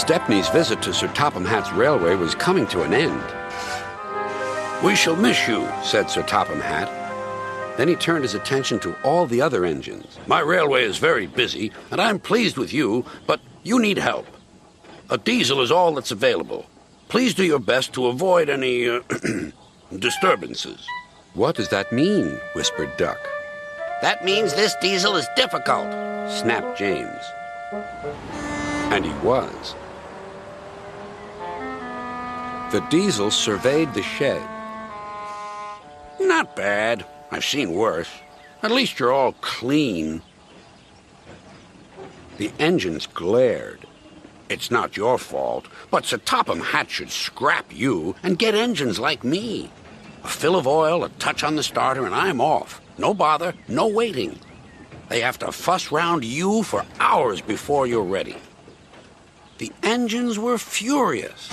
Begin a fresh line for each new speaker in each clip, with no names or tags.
Stepney's visit to Sir Topham Hatt's railway was coming to an end. "We shall miss you," said Sir Topham Hatt. Then he turned his attention to all the other engines. "My railway is very busy, and I'm pleased with you, but you need help. A diesel is all that's available. Please do your best to avoid any disturbances." "What does that mean?" whispered Duck.
"That means this diesel is difficult,"
snapped James. And he was. The diesel surveyed the shed.
"Not bad. I've seen worse. At least you're all clean."
The engines glared.
"It's not your fault, but Sir Topham Hatt should scrap you and get engines like me. A fill of oil, a touch on the starter, and I'm off. No bother, no waiting. They have to fuss round you for hours before you're ready." The engines were furious.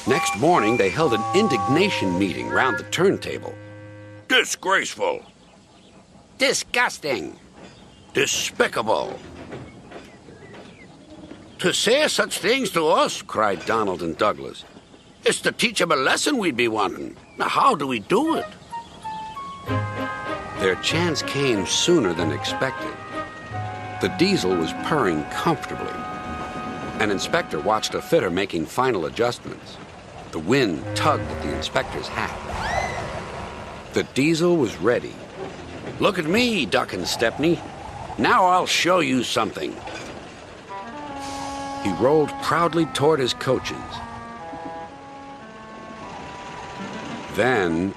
Next morning, they held an indignation meeting round the turntable.
"Disgraceful. Disgusting. Despicable. To say such things to us," cried Donald and Douglas. "It's to teach 'em a lesson we'd be wanting. Now, how do we do it?"
Their chance came sooner than expected. The diesel was purring comfortably. An inspector watched a fitter making final adjustments. The wind tugged at the inspector's hat. The diesel was ready.
"Look at me, Duck and Stepney. Now I'll show you something."
He rolled proudly toward his coaches. Then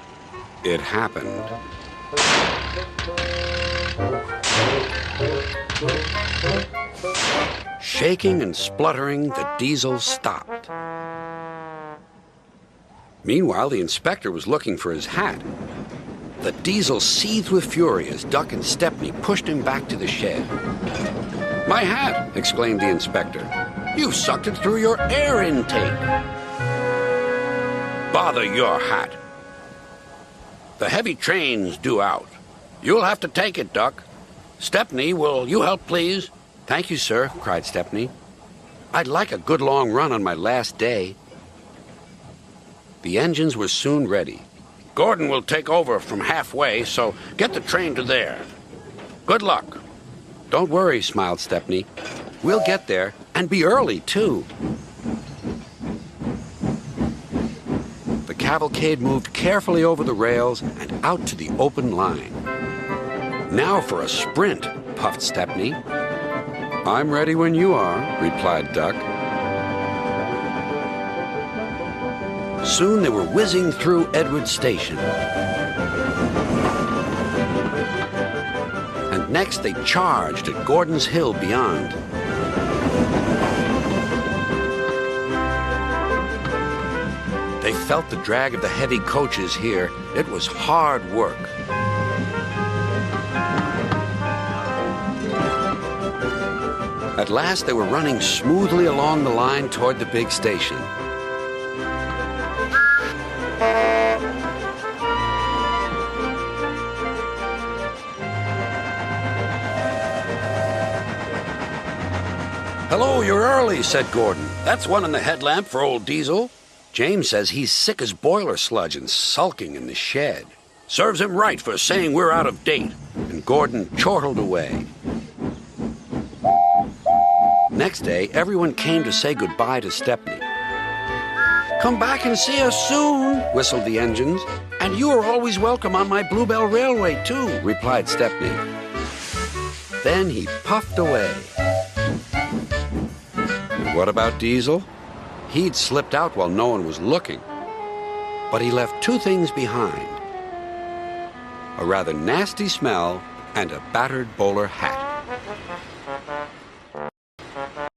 it happened. Shaking and spluttering, the diesel stopped. Meanwhile, the inspector was looking for his hat. The diesel seethed with fury as Duck and Stepney pushed him back to the shed.
"My hat!" exclaimed the inspector. "You've sucked it through your air intake." "Bother your hat. The heavy train's due out. You'll have to take it, Duck. Stepney, will you help, please?"
"Thank you, sir," cried Stepney. "I'd like a good long run on my last day." The engines were soon ready.
"Gordon will take over from halfway, so get the train to there. Good luck."
"Don't worry," smiled Stepney. "We'll get there, and be early, too." The cavalcade moved carefully over the rails and out to the open line. "Now for a sprint," puffed Stepney. "I'm ready when you are," replied Duck. Soon they were whizzing through Edward Station. And next they charged at Gordon's Hill beyond. They felt the drag of the heavy coaches here. It was hard work. At last they were running smoothly along the line toward the big station.
"Hello, you're early," said Gordon. "That's one in the headlamp for old Diesel."
"James says he's sick as boiler sludge and sulking in the shed."
"Serves him right for saying we're out of date."
And Gordon chortled away. Next day, everyone came to say goodbye to Stepney.
"Come back and see us soon,"
whistled the engines.
"And you are always welcome on my Bluebell Railway, too,"
replied Stepney. Then he puffed away. What about Diesel? He'd slipped out while no one was looking. But he left two things behind: a rather nasty smell and a battered bowler hat.